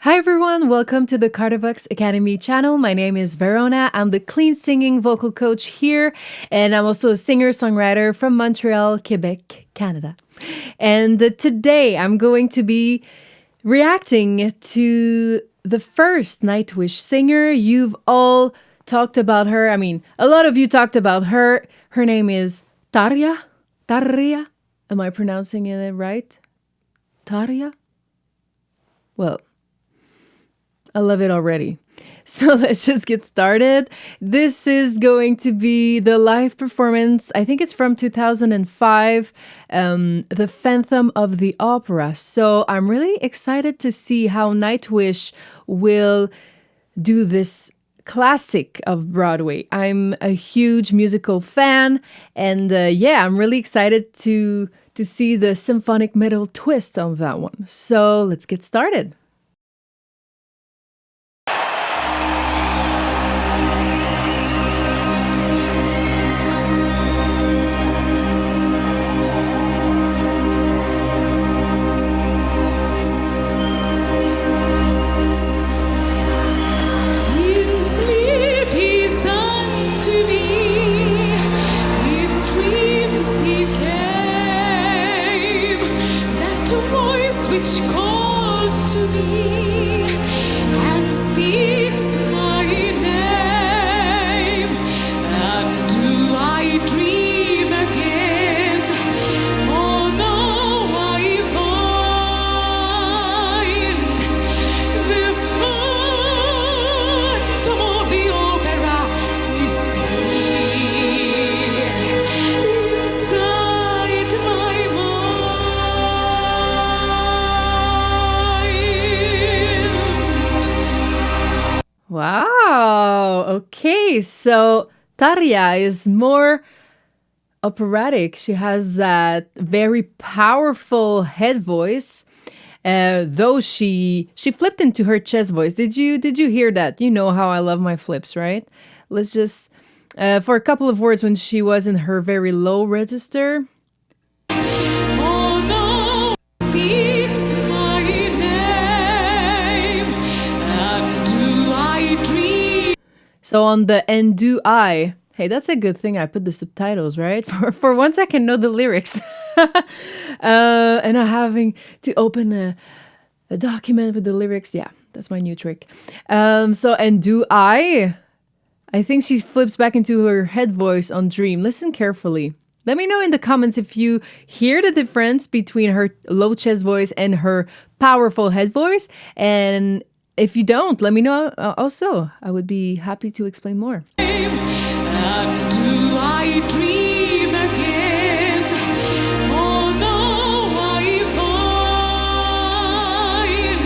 Hi everyone, welcome to the Cardivox Academy channel. My name is Verona. I'm the clean singing vocal coach here, and I'm also a singer-songwriter from Montreal, Quebec, Canada. And today I'm going to be reacting to the first Nightwish singer. You've all talked about her. I mean, a lot of you talked about her. Her name is Tarja. Tarja? Am I pronouncing it right? Tarja? Well, I love it already. So let's just get started. This is going to be the live performance. I think it's from 2005, The Phantom of the Opera. So I'm really excited to see how Nightwish will do this classic of Broadway. I'm a huge musical fan, and I'm really excited to see the symphonic metal twist on that one. So let's get started. Which calls to me and speaks my name, and do I dream again? Oh no, I find the phantom of the opera is here inside my mind. Wow. Okay. So Tarja is more operatic. She has that very powerful head voice. Though she flipped into her chest voice. Did you hear that? You know how I love my flips, right? Let's just for a couple of words when she was in her very low register. So on the "and do I," hey, that's a good thing I put the subtitles, right? For once I can know the lyrics. And I'm having to open a document with the lyrics. Yeah, that's my new trick. So "and do I think she flips back into her head voice on Dream. Listen carefully. Let me know in the comments if you hear the difference between her low chest voice and her powerful head voice. And if you don't, let me know also. I would be happy to explain more. And do I dream again? Oh no, I find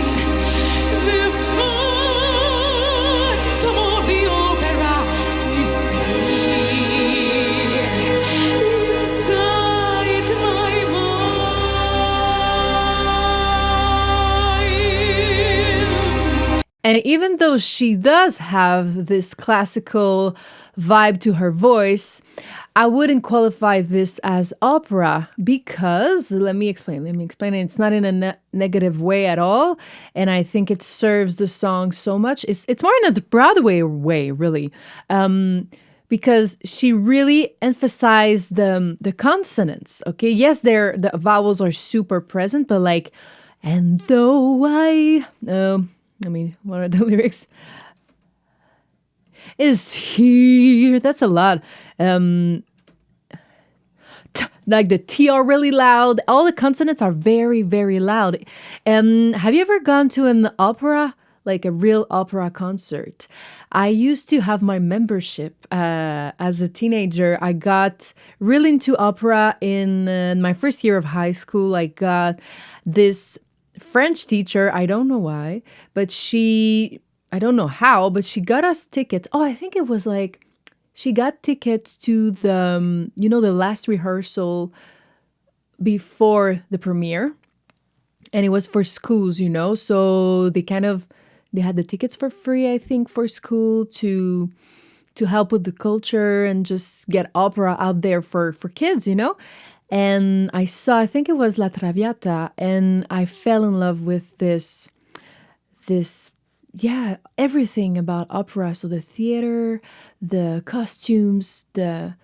the phantom of the opera is here inside my mind. And even though she does have this classical vibe to her voice, I wouldn't qualify this as opera because, let me explain. It's not in a negative way at all. And I think it serves the song so much. It's more in a Broadway way, really. Because she really emphasized the consonants, okay? Yes, the vowels are super present, but like, and though what are the lyrics? Is here. That's a lot. Like the T are really loud. All the consonants are very, very loud. Have you ever gone to an opera, like a real opera concert? I used to have my membership as a teenager. I got really into opera in my first year of high school. I got this French teacher, I don't know why, but I don't know how, but she got us tickets. Oh, I think it was like, she got tickets to the, the last rehearsal before the premiere. And it was for schools, so they had the tickets for free, I think, for school to help with the culture and just get opera out there for kids, And I think it was La Traviata, and I fell in love with this this, yeah, everything about opera. So the theater, the costumes, the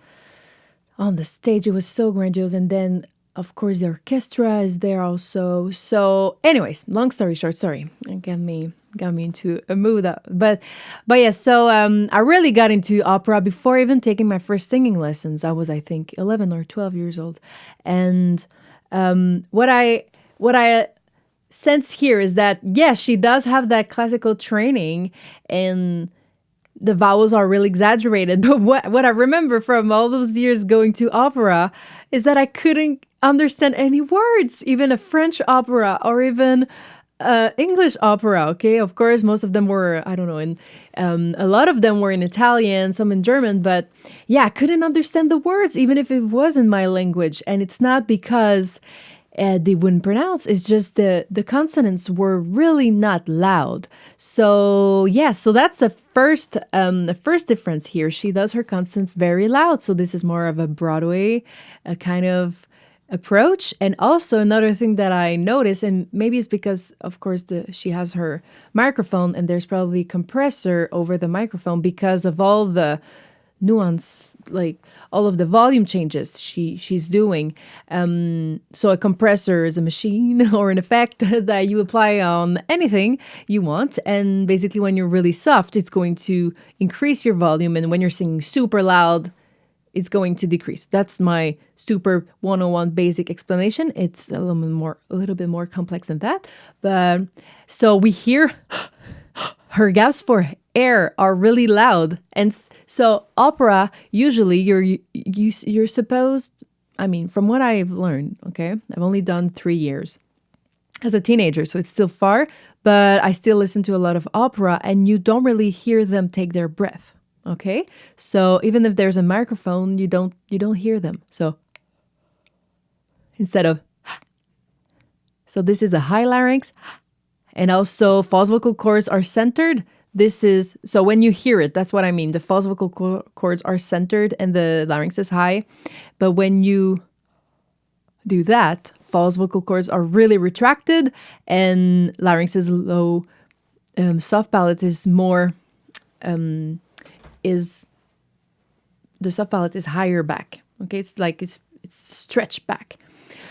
on the stage, it was so grandiose. And then, of course, the orchestra is there also. So, anyways, long story short, sorry, it got me into a mood. But yeah, so I really got into opera before even taking my first singing lessons. I was, I think, 11 or 12 years old, and what I sense here is that yes, she does have that classical training and the vowels are really exaggerated. But what I remember from all those years going to opera is that I couldn't understand any words, even a French opera or even English opera. Okay, of course, most of them were, I don't know, and a lot of them were in Italian, some in German. But yeah, I couldn't understand the words, even if it wasn't my language. And it's not because they wouldn't pronounce. It's just the consonants were really not loud. So yeah, so that's the first difference here. She does her consonants very loud. So this is more of a Broadway kind of approach. And also another thing that I noticed, and maybe it's because, of course, she has her microphone and there's probably compressor over the microphone because of all the nuance, like all of the volume changes she's doing. So a compressor is a machine or an effect that you apply on anything you want. And basically when you're really soft, it's going to increase your volume. And when you're singing super loud, it's going to decrease. That's my super 101 basic explanation. It's a little bit more complex than that. But so we hear her gasps for air are really loud. And so opera, usually you're supposed, I mean, from what I've learned, okay, I've only done 3 years as a teenager, so it's still far, but I still listen to a lot of opera and you don't really hear them take their breath, okay? So even if there's a microphone, you don't hear them. So instead of, so this is a high larynx, and also false vocal cords are centered. This is, so when you hear it, that's what I mean. The false vocal cords are centered and the larynx is high. But when you do that, false vocal cords are really retracted and larynx is low. Soft palate is more, the soft palate is higher back. Okay, it's like it's stretched back.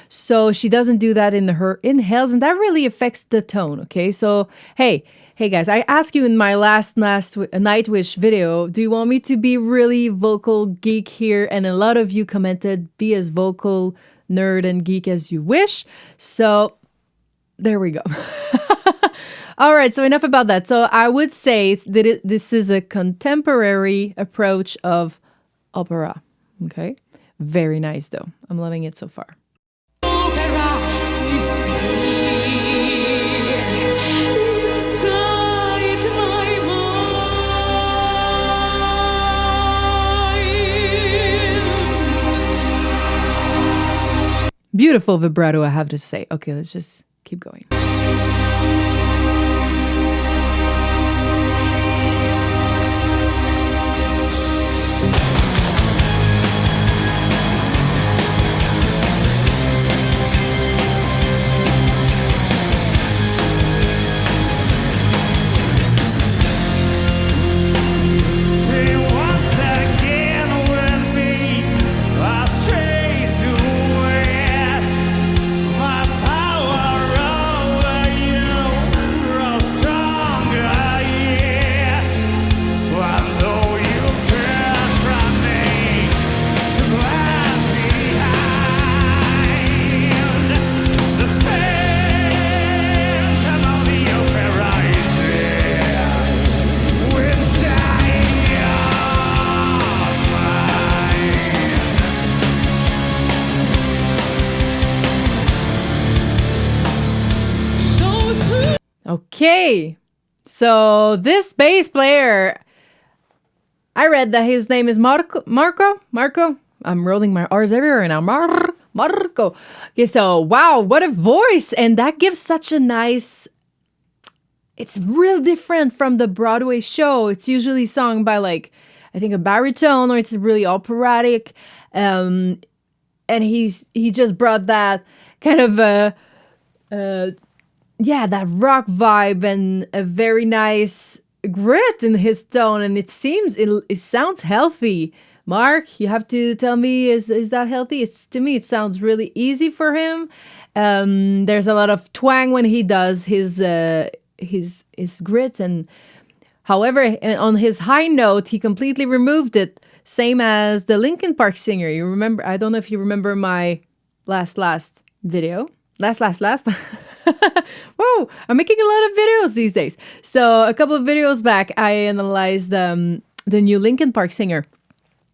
So she doesn't do that in her inhales, and that really affects the tone. Okay, so hey guys, I asked you in my last Nightwish video, do you want me to be really vocal geek here? And a lot of you commented, be as vocal nerd and geek as you wish. So there we go. All right, so enough about that. So I would say that this is a contemporary approach of opera. Okay, very nice though. I'm loving it so far. Opera is here inside my mind. Beautiful vibrato, I have to say. Okay, let's just keep going. Okay, so this bass player, I read that his name is Marco. I'm rolling my R's everywhere now. Marco. Okay, so wow, what a voice. And that gives such a nice, it's real different from the Broadway show. It's usually sung by like, I think a baritone, or it's really operatic. And he just brought that kind of yeah, that rock vibe and a very nice grit in his tone, and it sounds healthy. Mark, you have to tell me, is that healthy? It's to me, it sounds really easy for him. There's a lot of twang when he does his grit, and however, on his high note, he completely removed it. Same as the Linkin Park singer. You remember? I don't know if you remember my last video. Last. Whoa, I'm making a lot of videos these days. So a couple of videos back, I analyzed the new Linkin Park singer.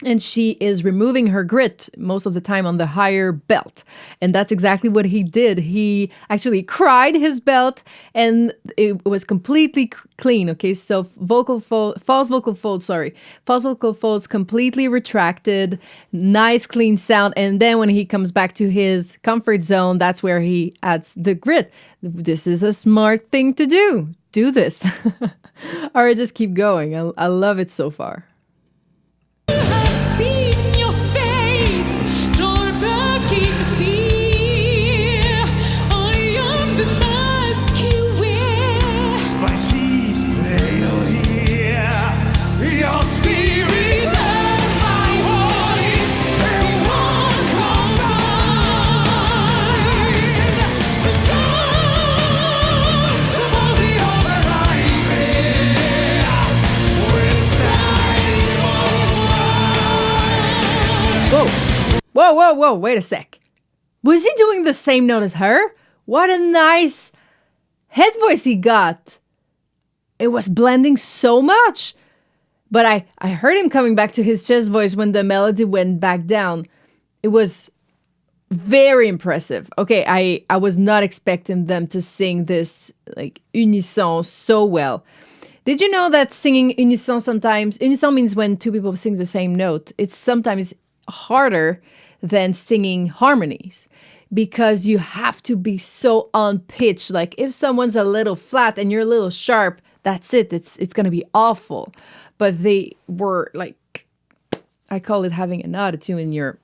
And she is removing her grit most of the time on the higher belt. And that's exactly what he did. He actually cried his belt and it was completely clean. Okay, so false vocal folds completely retracted, nice clean sound. And then when he comes back to his comfort zone, that's where he adds the grit. This is a smart thing to do. Do this. All right, just keep going. I love it so far. Seen your face, door-breaking fear. I am the mask you wear. My feet, they'll hear your spirit and my voice. They won't combine. The sound of the horizon will send Whoa, wait a sec. Was he doing the same note as her? What a nice head voice he got. It was blending so much. But I heard him coming back to his chest voice when the melody went back down. It was very impressive. Okay, I was not expecting them to sing this like unison so well. Did you know that singing unison means when two people sing the same note. It's sometimes harder than singing harmonies because you have to be so on pitch. Like if someone's a little flat and you're a little sharp, that's it. It's going to be awful. But they were like, I call it having an attitude in your...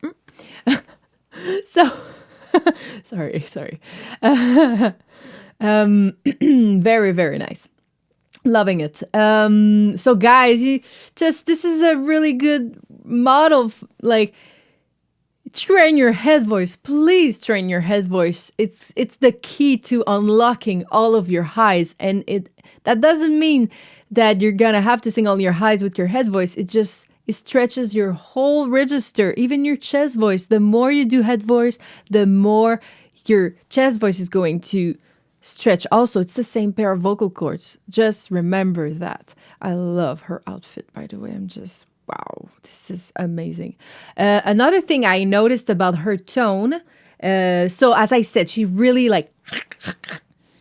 So, sorry. Very, very nice. Loving it. So guys, this is a really good model. Like, train your head voice. Please train your head voice. It's the key to unlocking all of your highs. And that doesn't mean that you're gonna have to sing all your highs with your head voice. It stretches your whole register, even your chest voice. The more you do head voice, the more your chest voice is going to stretch. Also, it's the same pair of vocal cords. Just remember that. I love her outfit, by the way. I'm just, wow, this is amazing. Another thing I noticed about her tone, so as I said, she really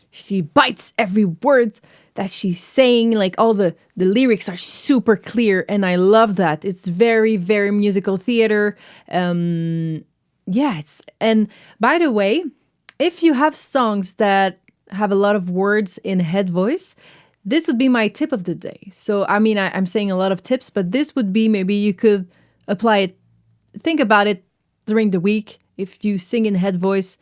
she bites every word that she's saying. Like all the lyrics are super clear, and I love that. It's very, very musical theater. And by the way, if you have songs that have a lot of words in head voice, this would be my tip of the day. So, I mean, I'm saying a lot of tips, but this would be maybe you could apply it, think about it during the week if you sing in head voice,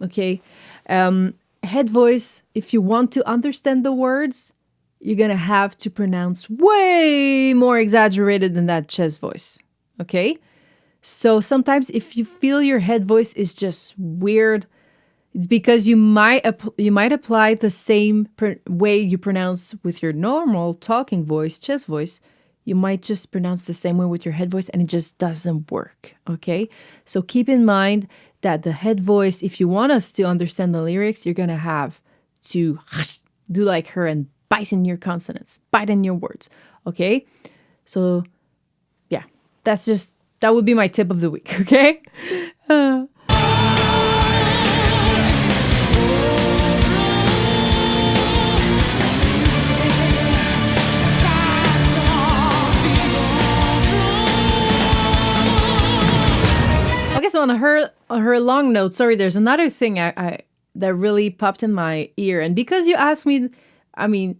okay? Head voice, if you want to understand the words, you're going to have to pronounce way more exaggerated than that chest voice, okay? So sometimes if you feel your head voice is just weird, it's because you might apply the same way you pronounce with your normal talking voice, chest voice. You might just pronounce the same way with your head voice and it just doesn't work, okay? So keep in mind that the head voice, if you want us to understand the lyrics, you're going to have to do like her and bite in your consonants, bite in your words, okay? So, yeah, that would be my tip of the week, okay? Okay, so on her long note, sorry, there's another thing I that really popped in my ear. And because you asked me,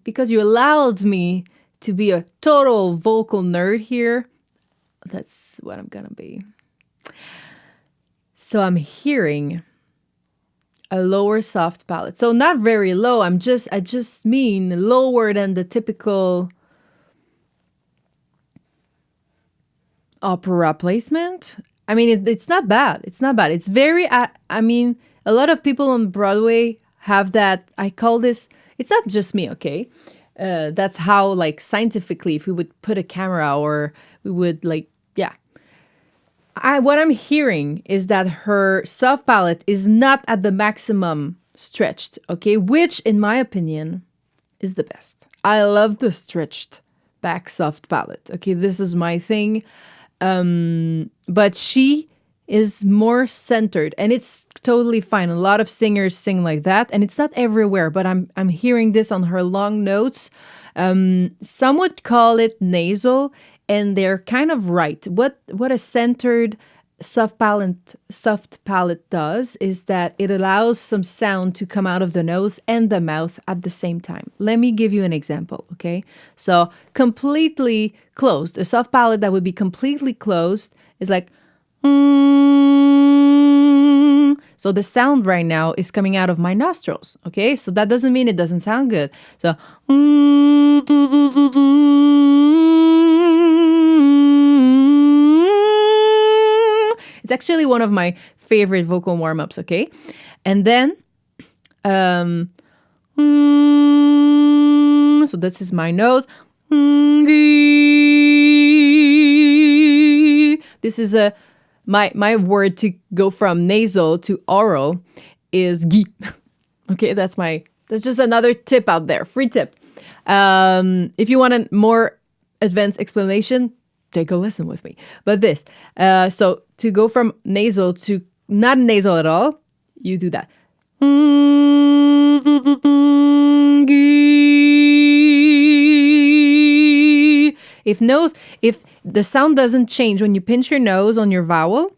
because you allowed me to be a total vocal nerd here, that's what I'm gonna be. So I'm hearing a lower soft palate. So not very low. I just mean lower than the typical opera placement. I mean, it's not bad. It's not bad. It's very, I mean, a lot of people on Broadway have that. I call this, it's not just me, okay? That's how, like, scientifically, if we would put a camera or we would, like, yeah. What I'm hearing is that her soft palate is not at the maximum stretched, okay? Which, in my opinion, is the best. I love the stretched back soft palate, okay? This is my thing. But she is more centered, and it's totally fine. A lot of singers sing like that, and it's not everywhere, but I'm hearing this on her long notes. Some would call it nasal, and they're kind of right. What a centered soft palate does is that it allows some sound to come out of the nose and the mouth at the same time. Let me give you an example, okay? So completely closed, a soft palate that would be completely closed is like, so the sound right now is coming out of my nostrils, okay? So that doesn't mean it doesn't sound good. So, it's actually one of my favorite vocal warm-ups, okay? And then, so this is my nose. This is my word to go from nasal to oral is gi. Okay, that's just another tip out there, free tip. If you want a more advanced explanation, take a lesson with me. But this, so to go from nasal to not nasal at all, you do that. If the sound doesn't change when you pinch your nose on your vowel,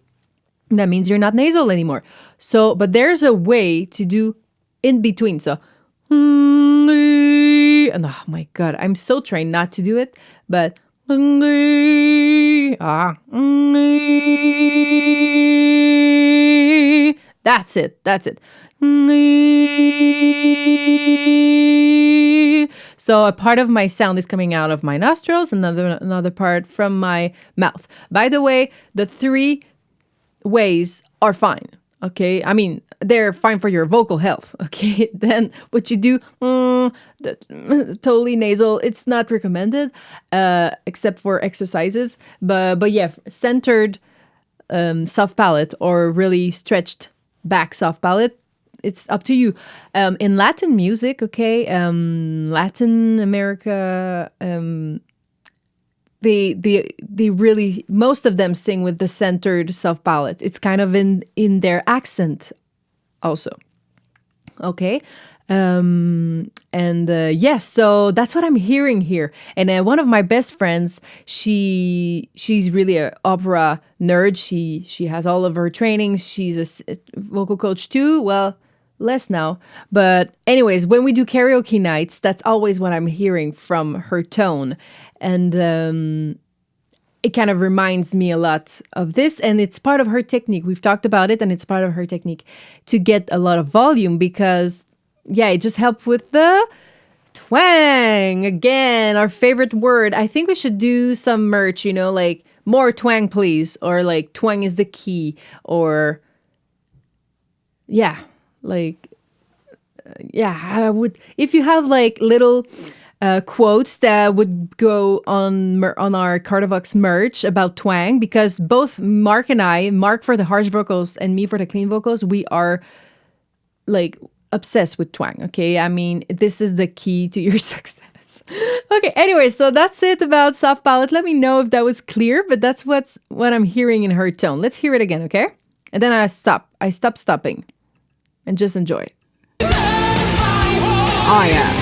that means you're not nasal anymore. So, but there's a way to do in between. So, and oh my God, I'm so trained not to do it, but that's it. So a part of my sound is coming out of my nostrils, another part from my mouth. By the way, the three ways are fine, okay? I mean, they're fine for your vocal health, okay? Then what you do, totally nasal, it's not recommended, except for exercises. But yeah, centered soft palate or really stretched back soft palate, it's up to you. In Latin music, okay, Latin America, they really, most of them sing with the centered soft palate. It's kind of in their accent also. Okay. Yes, so that's what I'm hearing here. And one of my best friends, she's really an opera nerd. She has all of her trainings. She's a vocal coach too. Well, less now. But anyways, when we do karaoke nights, that's always what I'm hearing from her tone. And it kind of reminds me a lot of this. And it's part of her technique. We've talked about it, and it's part of her technique to get a lot of volume because, yeah, it just helped with the twang. Again, our favorite word. I think we should do some merch, like more twang, please. Or like twang is the key. Or, yeah. I would, if you have like little quotes that would go on our Cardivox merch about twang, because both Mark and I, Mark for the harsh vocals and me for the clean vocals, we are like obsessed with twang. Okay, I mean, this is the key to your success. Okay, anyway, so that's it about soft palate. Let me know if that was clear, but that's what I'm hearing in her tone. Let's hear it again, okay? And then I stop stopping. And just enjoy. Oh, yeah.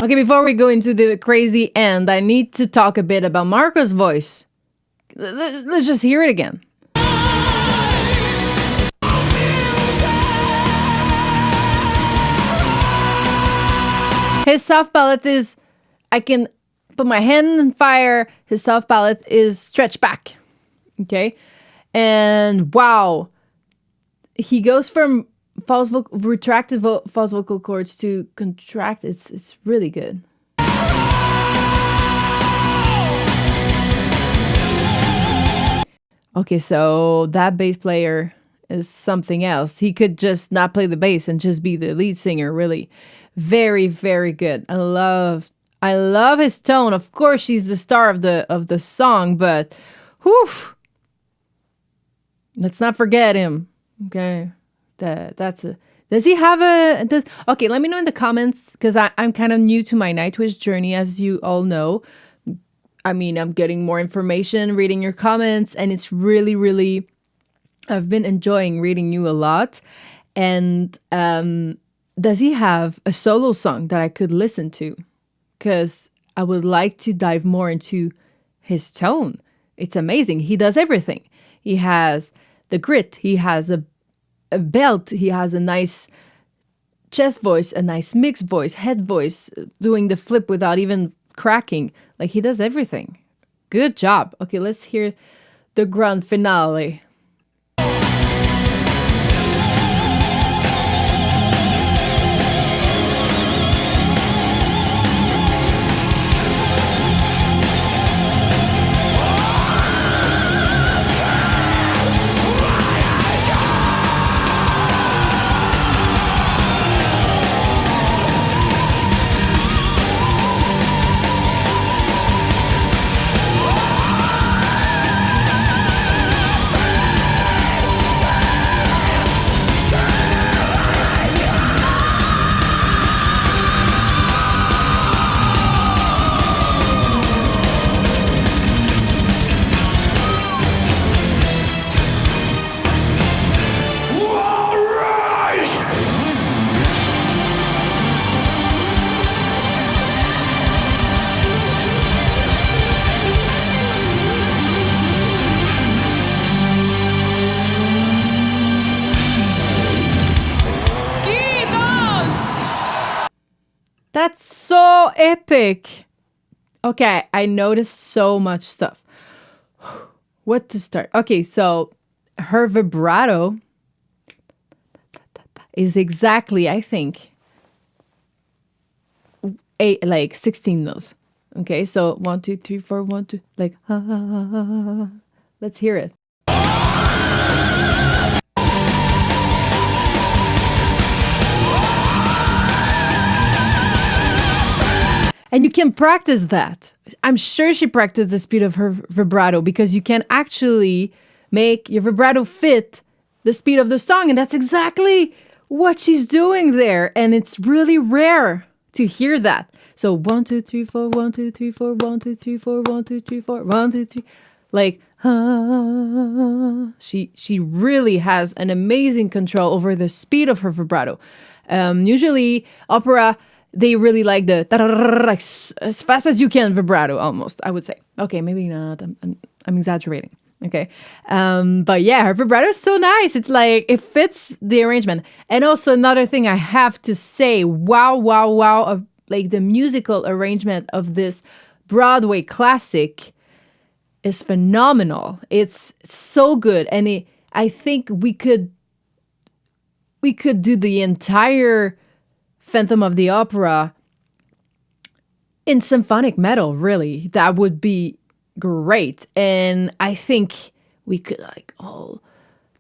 Okay, before we go into the crazy end, I need to talk a bit about Marco's voice. Let's just hear it again. His soft palate is, I can put my hand in fire. His soft palate is stretched back. Okay. And wow, he goes from retracted false vocal cords to contract. It's really good. Okay, so that bass player is something else. He could just not play the bass and just be the lead singer, really. Very, very good. I love his tone. Of course, she's the star of the song, but whew, let's not forget him. Okay. Does he have okay, let me know in the comments, because I'm kind of new to my Nightwish journey, as you all know. I mean, I'm getting more information, reading your comments, and it's really, really, I've been enjoying reading you a lot. And does he have a solo song that I could listen to? Because I would like to dive more into his tone. It's amazing. He does everything. He has the grit. He has a belt. He has a nice chest voice, a nice mixed voice, head voice, doing the flip without even cracking. Like, he does everything. Good job. Okay, let's hear the grand finale. That's so epic. Okay, I noticed so much stuff. What to start? Okay, so her vibrato is exactly, I think, like 16 notes. Okay, so 1, 2, 3, 4, 1, 2, like, let's hear it. And you can practice that. I'm sure she practiced the speed of her vibrato, because you can actually make your vibrato fit the speed of the song. And that's exactly what she's doing there. And it's really rare to hear that. So 1, 2, 3, 4, 1, 2, 3, 4, 1, 2, 3, 4, 1, 2, 3, 4, 1, 2, 3. Like, she really has an amazing control over the speed of her vibrato. Usually opera, they really like the like as fast as you can vibrato, almost, I would say. Okay, maybe not. I'm exaggerating. Okay. But yeah, her vibrato is so nice. It's like, it fits the arrangement. And also another thing I have to say, wow, like the musical arrangement of this Broadway classic is phenomenal. It's so good. And I think we could do the entire Phantom of the Opera in symphonic metal, really. That would be great. And I think we could like all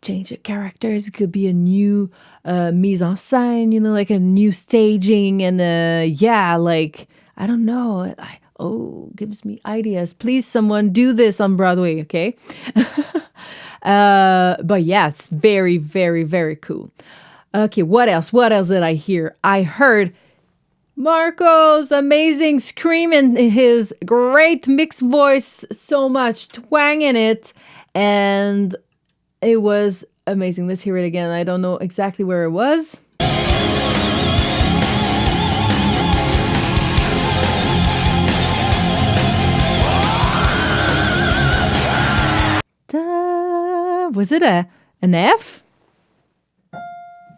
change the characters. It could be a new mise en scène, you know, like a new staging. And yeah, like, I don't know. Gives me ideas. Please, someone do this on Broadway, okay? But yeah, it's very, very, very cool. Okay, what else? What else did I hear? I heard Marco's amazing scream in his great mixed voice, so much twang in it, and it was amazing. Let's hear it again. I don't know exactly where it was. Was it an F?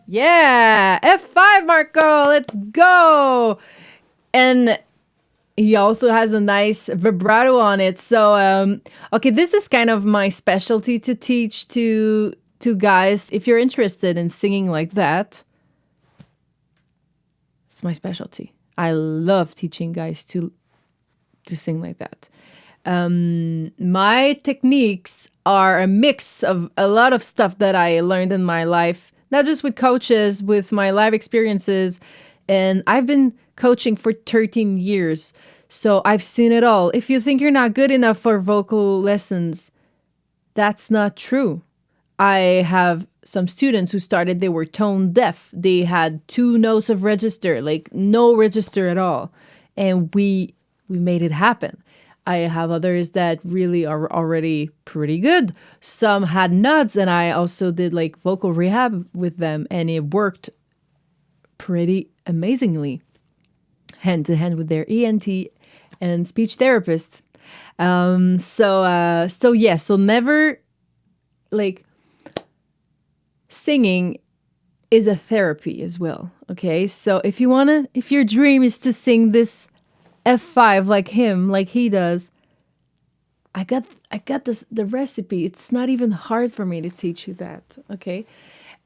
Yeah, F5, Marco. Let's go. And he also has a nice vibrato on it. So, okay, this is kind of my specialty to teach to guys. If you're interested in singing like that, it's my specialty. I love teaching guys to sing like that. My techniques are a mix of a lot of stuff that I learned in my life, not just with coaches, with my live experiences. And I've been coaching for 13 years. So I've seen it all. If you think you're not good enough for vocal lessons, that's not true. I have some students who started, they were tone deaf. They had 2 notes of register, like no register at all. And we made it happen. I have others that really are already pretty good. Some had nuts, and I also did like vocal rehab with them, and it worked pretty amazingly, hand to hand with their ENT and speech therapist. So never, like, singing is a therapy as well. Okay, so if your dream is to sing this F5 like him, like he does, I got the recipe. It's not even hard for me to teach you that. Okay,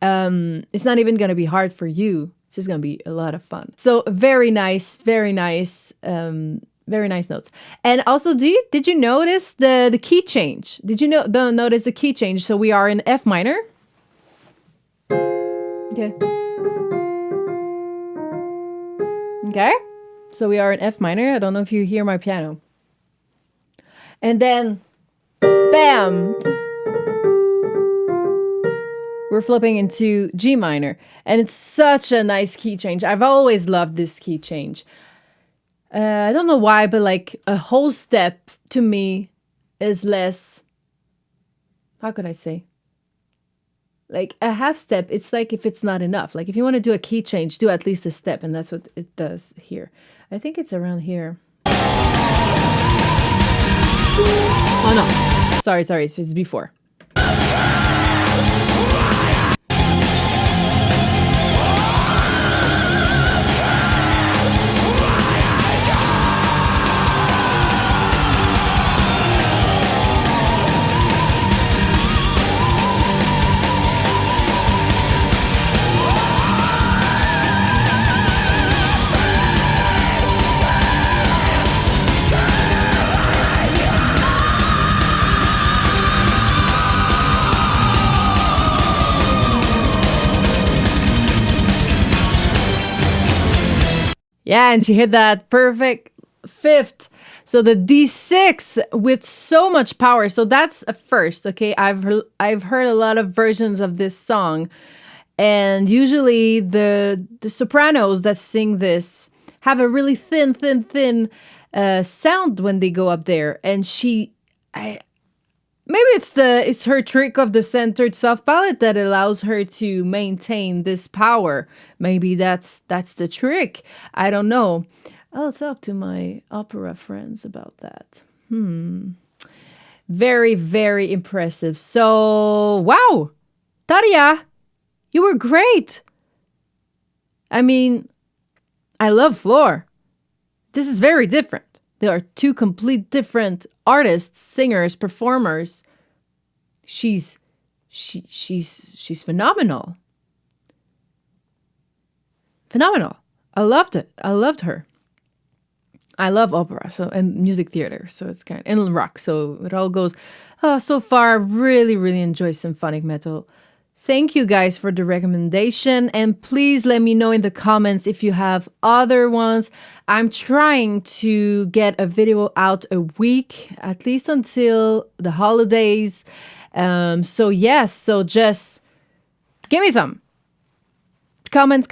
it's not even gonna be hard for you. It's just gonna be a lot of fun. So very nice notes. And also, did you notice the key change? Did you notice the key change? So we are in F minor. Okay. Okay. So we are in F minor. I don't know if you hear my piano. And then, bam! We're flipping into G minor. And it's such a nice key change. I've always loved this key change. I don't know why, but like a whole step to me is less, how could I say? Like a half step, it's like if it's not enough. Like if you want to do a key change, do at least a step. And that's what it does here. I think it's around here. Oh no, sorry, it's before. Yeah, and she hit that perfect 5th. So the D6 with so much power. So that's a first, okay? I've heard a lot of versions of this song. And usually the sopranos that sing this have a really thin sound when they go up there. And maybe it's her trick of the centered soft palate that allows her to maintain this power. Maybe that's the trick. I don't know. I'll talk to my opera friends about that. Very, very impressive. So, wow. Tarja, you were great. I mean, I love Floor. This is very different. There are 2 complete different artists, singers, performers. She's phenomenal. Phenomenal. I loved it. I loved her. I love opera and music theater, so it's and rock, so it all goes. So far, really, really enjoy symphonic metal. Thank you guys for the recommendation, and please let me know in the comments if you have other ones. I'm trying to get a video out a week, at least until the holidays. So yes, so just give me some. Comment.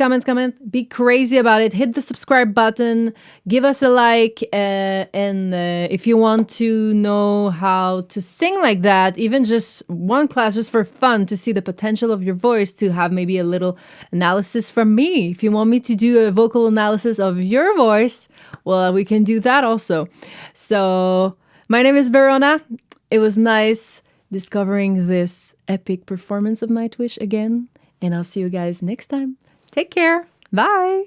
Be crazy about it. Hit the subscribe button. Give us a like. And if you want to know how to sing like that, even just one class just for fun to see the potential of your voice, to have maybe a little analysis from me. If you want me to do a vocal analysis of your voice, well, we can do that also. So my name is Verona. It was nice discovering this epic performance of Nightwish again. And I'll see you guys next time. Take care. Bye.